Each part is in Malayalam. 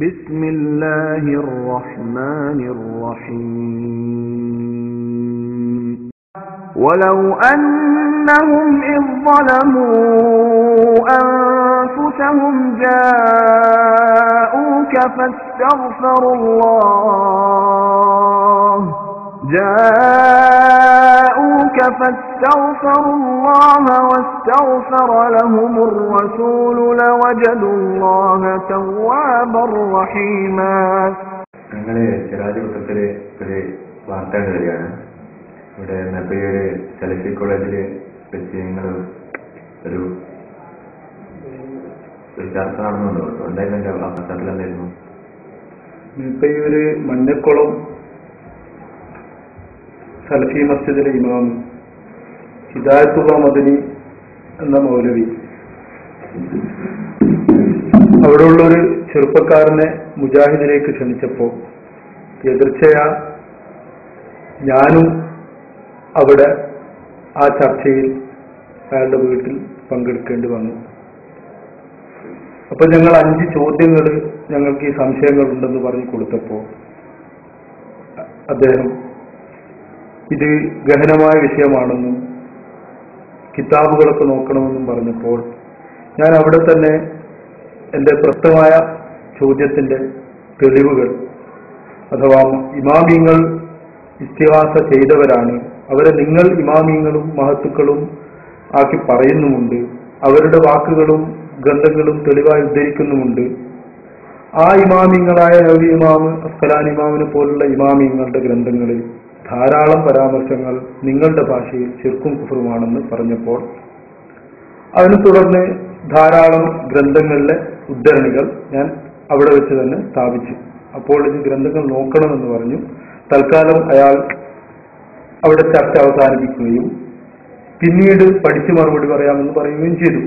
بسم الله الرحمن الرحيم ولو أنهم إذ ظلموا أنفسهم جاءوك فاستغفروا الله واستغفر لهم الرسول لوجدوا الله توابا رحيما. ഞങ്ങളെ ചിറാജുകുട്ടത്തിലെ ഒരു വാർത്ത വരികയാണ്. ഇവിടെ നബിയൊരു സലഫി കോളേജിൽ വെച്ച് ഞങ്ങൾ ഒരു ചർച്ച നടന്നുണ്ടോ? എന്തായാലും എൻ്റെ പശ്ചാത്തലം നെപ്പയൂര് മഞ്ഞക്കുളം സലഫി മസ്ജിദിലെ ഇമാം ഹിദായത്തുള്ള മദനി എന്ന മൗലവി അവിടെയുള്ളൊരു ചെറുപ്പക്കാരനെ മുജാഹിദിലേക്ക് ക്ഷണിച്ചപ്പോൾ എതിർച്ചയാ ഞാനും അവിടെ ആ ചർച്ചയിൽ അയാളുടെ വീട്ടിൽ പങ്കെടുക്കേണ്ടി വന്നു. അപ്പൊ ഞങ്ങൾ 5 ചോദ്യങ്ങൾ ഞങ്ങൾക്ക് ഈ സംശയങ്ങളുണ്ടെന്ന് പറഞ്ഞു കൊടുത്തപ്പോൾ അദ്ദേഹം ഇത് ഗഹനമായ വിഷയമാണെന്നും കിതാബുകളൊക്കെ നോക്കണമെന്നും പറഞ്ഞപ്പോൾ ഞാൻ അവിടെ തന്നെ എൻ്റെ പ്രസക്തമായ ചോദ്യത്തിൻ്റെ തെളിവുകൾ അഥവാ ഇമാമിങ്ങൾ ഇസ്തിഹാസ ചെയ്തവരാണ്, അവരെ നിങ്ങൾ ഇമാമിങ്ങളും മഹത്തുക്കളും ആക്കി പറയുന്നുമുണ്ട്, അവരുടെ വാക്കുകളും ഗ്രന്ഥങ്ങളും തെളിവായി ഉദ്ധരിക്കുന്നുമുണ്ട്. ആ ഇമാമിങ്ങളായ നബി ഇമാം അസ്കലാനി ഇമാമിനെ പോലുള്ള ഇമാമിങ്ങളുടെ ഗ്രന്ഥങ്ങളിൽ ധാരാളം പരാമർശങ്ങൾ നിങ്ങളുടെ ഭാഷയിൽ ശിർക്കും കുഫറുമാണെന്ന് പറഞ്ഞപ്പോൾ അതിനെ തുടർന്ന് ധാരാളം ഗ്രന്ഥങ്ങളിലെ ഉദ്ധരണികൾ ഞാൻ അവിടെ വെച്ച് തന്നെ സ്ഥാപിച്ചു. അപ്പോൾ ഇത് ഗ്രന്ഥങ്ങൾ നോക്കണമെന്ന് പറഞ്ഞു. തൽക്കാലം അയാൾ അവിടെ ചർച്ച അവസാനിപ്പിക്കുകയും പിന്നീട് പഠിച്ച് മറുപടി പറയാമെന്ന് പറയുകയും ചെയ്തു.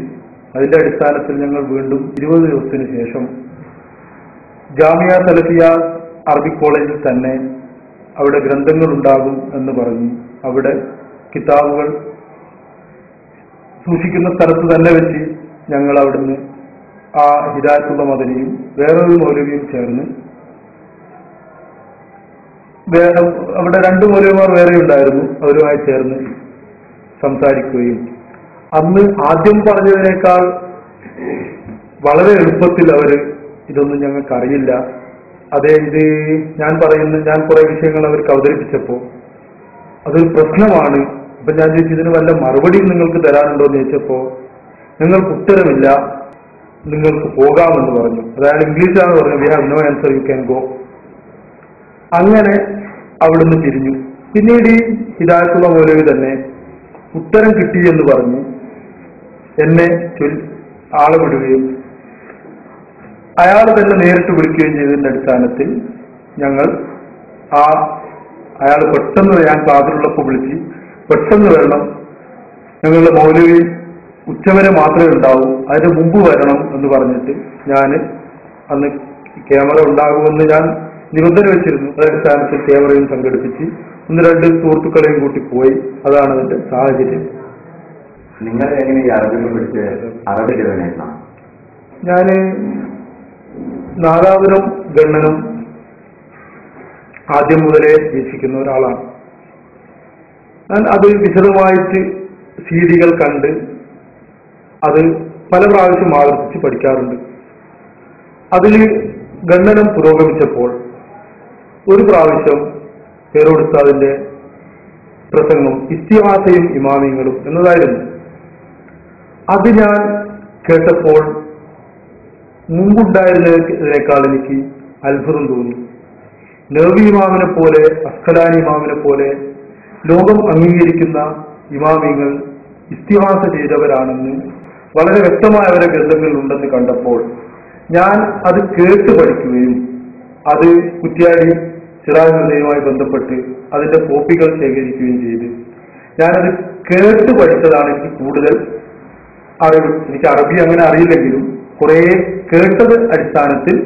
അതിന്റെ അടിസ്ഥാനത്തിൽ ഞങ്ങൾ വീണ്ടും 20 ദിവസത്തിന് ശേഷം ജാമിയ സലഫിയ അറബിക് കോളേജിൽ തന്നെ അവിടെ ഗ്രന്ഥങ്ങൾ ഉണ്ടാകും എന്ന് പറഞ്ഞു അവിടെ കിതാബുകൾ സൂക്ഷിക്കുന്ന സ്ഥലത്ത് തന്നെ വെച്ച് ഞങ്ങൾ അവിടുന്ന് ആ ഹിദായത്തുള്ള മദനിയും വേറൊരു മൗലവിയും ചേർന്ന് അവിടെ 2 മൗലവിമാർ വേറെ ഉണ്ടായിരുന്നു, അവരുമായി ചേർന്ന് സംസാരിക്കുകയും അന്ന് ആദ്യം പറഞ്ഞതിനേക്കാൾ വളരെ എളുപ്പത്തിൽ അവര് ഇതൊന്നും ഞങ്ങൾക്ക് അറിയില്ല, അതെ ഇത് ഞാൻ കുറെ വിഷയങ്ങൾ അവർക്ക് അവതരിപ്പിച്ചപ്പോൾ അതൊരു പ്രശ്നമാണ്, അപ്പൊ ഞാൻ ചോദിച്ചു ഇതിന് വല്ല മറുപടിയും നിങ്ങൾക്ക് തരാനുണ്ടോ എന്ന് ചോദിച്ചപ്പോ നിങ്ങൾക്ക് ഉത്തരമില്ല, നിങ്ങൾക്ക് പോകാമെന്ന് പറഞ്ഞു. അതായത് ഇംഗ്ലീഷാണ് പറഞ്ഞു, we have no answer, you can go. അങ്ങനെ അവിടുന്ന് തിരിഞ്ഞു. പിന്നീട് ഈ ഹിദായത്തുള്ള മൗലവി തന്നെ ഉത്തരം കിട്ടിയെന്ന് പറഞ്ഞു എന്നെ ആളെ വിടുകയും അയാൾ തന്നെ നേരിട്ട് വിളിക്കുകയും ചെയ്തതിന്റെ അടിസ്ഥാനത്തിൽ ഞങ്ങൾ അയാൾ പെട്ടെന്ന് ഞാൻ ക്ലാസ്സിലുള്ളപ്പോൾ വിളിച്ച് പെട്ടെന്ന് വരണം, ഞങ്ങളുടെ മൗലവി ഉച്ചവരെ മാത്രമേ ഉണ്ടാവൂ, അതിന് മുമ്പ് വരണം എന്ന് പറഞ്ഞിട്ട് ഞാൻ അന്ന് ക്യാമറ ഉണ്ടാകുമെന്ന് ഞാൻ നിബന്ധന വെച്ചിരുന്നു. അതടിസ്ഥാനത്തിൽ ക്യാമറയും സംഘടിപ്പിച്ച് 1-2 സുഹൃത്തുക്കളെയും കൂട്ടി പോയി. അതാണ് അതിന്റെ സാഹചര്യം. നിങ്ങൾ എങ്ങനെ ഈ അറബി പഠിച്ച് അറബി ഞാൻ നാദാപുരം ഗണ്ണനും ആദ്യം മുതലേ വീക്ഷിക്കുന്ന ഒരാളാണ്. ഞാൻ അത് വിശദമായിട്ട് സീഡികൾ കണ്ട് അത് പല പ്രാവശ്യം ആവർത്തിച്ച് പഠിക്കാറുണ്ട്. അതിൽ ഗണ്ണനം പുരോഗമിച്ചപ്പോൾ ഒരു പ്രാവശ്യം പേരോടുത്താതിന്റെ പ്രസംഗം ഇസ്തിഹാസയും ഇമാമിങ്ങളും എന്നതായിരുന്നു. അത് ഞാൻ കേട്ടപ്പോൾ മുമ്പുണ്ടായിരുന്നതിനേക്കാൾ എനിക്ക് അത്ഭുതം തോന്നി. നബി ഇമാമിനെ പോലെ അസ്കലാനി ഇമാമിനെ പോലെ ലോകം അംഗീകരിക്കുന്ന ഇമാമിങ്ങൾ ഇസ്തിഹാസ ചെയ്തവരാണെന്ന് വളരെ വ്യക്തമായ അവരുടെ ഗ്രന്ഥങ്ങളിൽ ഉണ്ടെന്ന് കണ്ടപ്പോൾ ഞാൻ അത് കേട്ട് പഠിക്കുകയും അത് കുറ്റ്യാടി സിറാജ് ഹുദയുമായി ബന്ധപ്പെട്ട് അതിന്റെ കോപ്പികൾ ശേഖരിക്കുകയും ചെയ്ത് ഞാനത് കേട്ട് പഠിച്ചതാണ് എനിക്ക് കൂടുതൽ അറിവ്. എനിക്ക് അറബി അങ്ങനെ അറിയില്ലെങ്കിലും കുറെ കേട്ടത് അടിസ്ഥാനത്തിൽ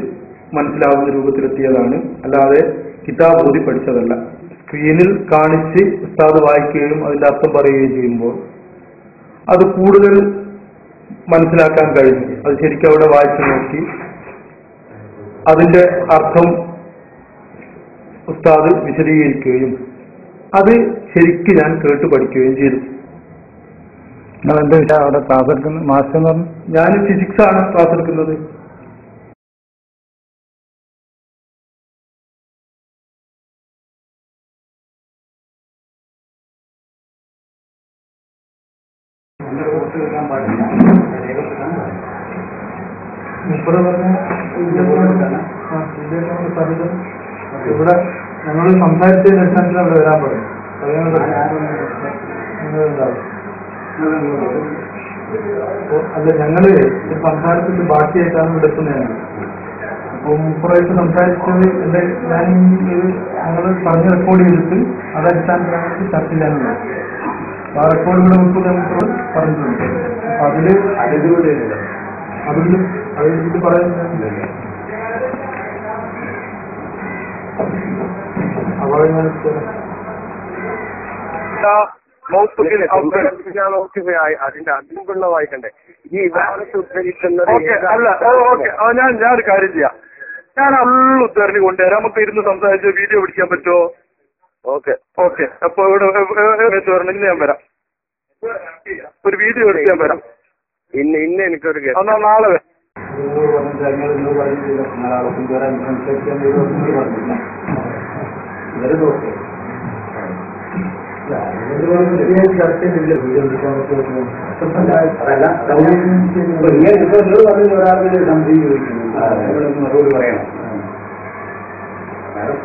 മനസ്സിലാവുന്ന രൂപത്തിലെത്തിയതാണ്, അല്ലാതെ കിതാബ് ഓതി പഠിച്ചതല്ല. സ്ക്രീനിൽ കാണിച്ച് ഉസ്താദ് വായിക്കുകയും അതിന്റെ അർത്ഥം പറയുകയും ചെയ്യുമ്പോൾ അത് കൂടുതൽ മനസ്സിലാക്കാൻ കഴിഞ്ഞു. അത് ശരിക്കും അവിടെ വായിച്ചു നോക്കി അതിന്റെ അർത്ഥം ഉസ്താദ് വിശദീകരിക്കുകയും അത് ശരിക്ക് ഞാൻ കേട്ട് പഠിക്കുകയും ചെയ്തു. നിങ്ങൾ എന്ത് വിഷയം അവിടെ ക്ലാസ് എടുക്കുന്നത്? മാസ്റ്റർ എന്ന് പറഞ്ഞു. ഞാൻ ഫിസിക്സ് ആണ് ക്ലാസ് എടുക്കുന്നത്. ഇവിടെ ഞങ്ങൾ സംസാരിച്ചതിന് അടിസ്ഥാനത്തിൽ അവിടെ വരാൻ പറയും. അല്ല, ഞങ്ങള് സംസാരിച്ചിട്ട് ബാക്കിയായിട്ടാണ് ഇവിടെ എത്തുന്നതാണ്. അപ്പൊ മുപ്പറായിട്ട് സംസാരിച്ചത് എന്റെ ഞാൻ ഞങ്ങൾ പറഞ്ഞ് റെക്കോർഡ് ചെയ്തിട്ട് അതടിസ്ഥാനത്തിൽ ചർച്ച ചെയ്യാനുണ്ട്. ആ റെക്കോർഡ് ഇവിടെ മുപ്പത് പറഞ്ഞിട്ടുണ്ട്. അപ്പൊ അതില് അതിൽ പറയുന്നില്ല. അപ്പോൾ ഞാൻ അതിന്റെ അതിനുള്ള വായിക്കണ്ടേ ഈ വിവാഹത്തെ ഉദ്ധരിക്കുന്നത് അല്ല. ഓക്കെ, ഞാൻ ഒരു കാര്യം ചെയ്യാം. ഞാൻ അള്ള ഉദ്ധരണി കൊണ്ടുവരാം. നമുക്ക് ഇരുന്ന് സംസാരിച്ച് വീഡിയോ പിടിക്കാൻ പറ്റുമോ? ഓക്കെ. അപ്പൊ ഇവിടെ വരണമെങ്കിൽ ഞാൻ വരാം. ഒരു വീഡിയോ എടുക്കാൻ വരാം. ഇന്ന് എനിക്കൊരു എന്നാ നാളെ വരാം. മറുപടി പറയണം.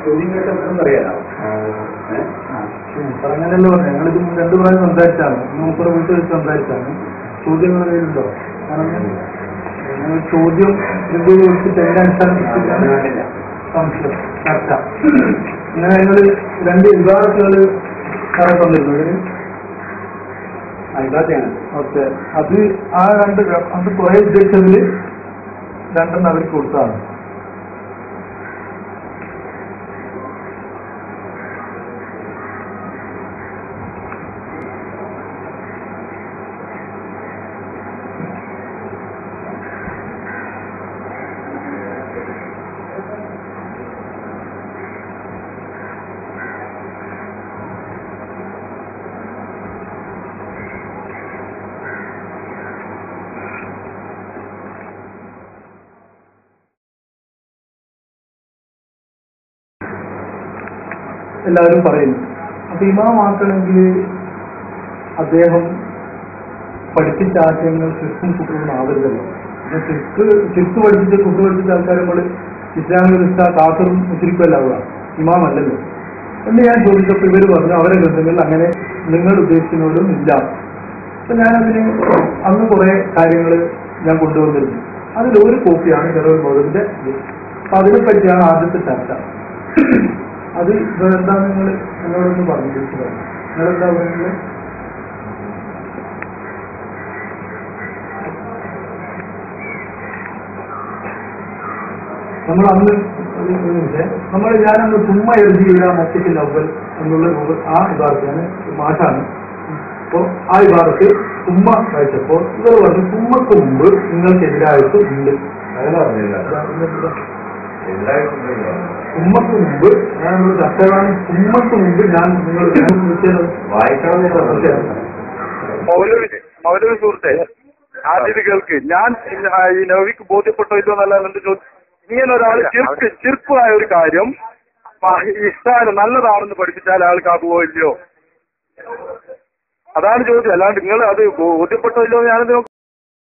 ചോദ്യം കേട്ടപ്പോഴും പറയാനോ പറഞ്ഞല്ലോ. ഞങ്ങളിത് 2 പ്രാവശ്യം സംസാരിച്ചാണ്. മൂപ്പറ വീട്ടിൽ വെച്ച് സംസാരിച്ചാണ്. ചോദ്യങ്ങൾ കയ്യിലുണ്ടോ? കാരണം ചോദ്യം വെച്ചിട്ട് എന്റെ അടിസ്ഥാനത്തിലാണ് സംശയം ചർച്ച. ഇങ്ങനെ ഞങ്ങൾ 2 വിഭാഗത്തുകൾ തന്നിരുന്നു. ഓക്കെ, അത് ആ 2 അത് കുറെ ഉദ്ദേശത്തില് 2 അവർക്ക് കൊടുത്താണ്. എല്ലാവരും പറയുന്നു. അപ്പൊ ഇമാമാക്കണമെങ്കിൽ അദ്ദേഹം പഠിപ്പിച്ച ആശയങ്ങൾ ശിർക്കും കുട്ടറും ആവരുതല്ലോ. ശിർക്ക് പഠിപ്പിച്ച കുട്ടു പഠിപ്പിച്ച ആൾക്കാരെ നമ്മൾ ഇസ്ലാമിക കാസറും മുസ്ലിക്കല്ലാവുക, ഇമാമല്ലല്ലോ എന്ന് ഞാൻ ചോദിച്ചപ്പോൾ ഇവർ പറഞ്ഞു അവരെ ഗ്രന്ഥങ്ങളിൽ അങ്ങനെ നിങ്ങൾ ഉദ്ദേശിക്കുന്നവരും ഇല്ല. അപ്പൊ ഞാനതിന് അന്ന് കുറെ കാര്യങ്ങൾ ഞാൻ കൊണ്ടുവന്നിരുന്നു. അതിലൊരു കോപ്പിയാണ് ജനറൽ ബോർഡിന്റെ. അപ്പൊ അതിനെപ്പറ്റിയാണ് ആദ്യത്തെ ചർച്ച. അത് എന്താ നിങ്ങളോടൊന്ന് പറഞ്ഞു നിങ്ങളെന്താ പറയുന്നത്? നമ്മൾ അന്ന് ഞാനന്ന് തുമ്മ എഴുതിയില്ല മൊത്തത്തിൽ അവൽ എന്നുള്ള ആ വിഭാഗത്താണ് മാറ്റാണ്. അപ്പോൾ ആ വിഭാഗത്ത് തുമ്മ വായിച്ചപ്പോൾ ഇവർ പറഞ്ഞു തുമ്മക്ക് മുമ്പ് നിങ്ങൾക്കെതിരായിട്ട് ഉണ്ട്. ഉമ്മക്ക് മുമ്പ് ഞാൻ ചർച്ചയാണ്. ഉമ്മക്ക് മുമ്പ് ഞാൻ നിങ്ങൾ മൗലവി സുഹൃത്തെ ആദ്യം കേൾക്ക്. ഞാൻ ഈ നവിക്ക് ബോധ്യപ്പെട്ടോ ഇല്ലോ എന്നല്ല എന്റെ ചോദ്യം. ഇങ്ങനെ ഒരാൾ ചെറുപ്പായ ഒരു കാര്യം ഇഷ്ടാനും നല്ലതാണെന്ന് പഠിപ്പിച്ചാൽ ആൾക്കാകുമോ ഇല്ലയോ? അതാണ് ചോദ്യം. അല്ലാണ്ട് നിങ്ങൾ അത് ബോധ്യപ്പെട്ടോ ഇല്ലോ ഞാനത്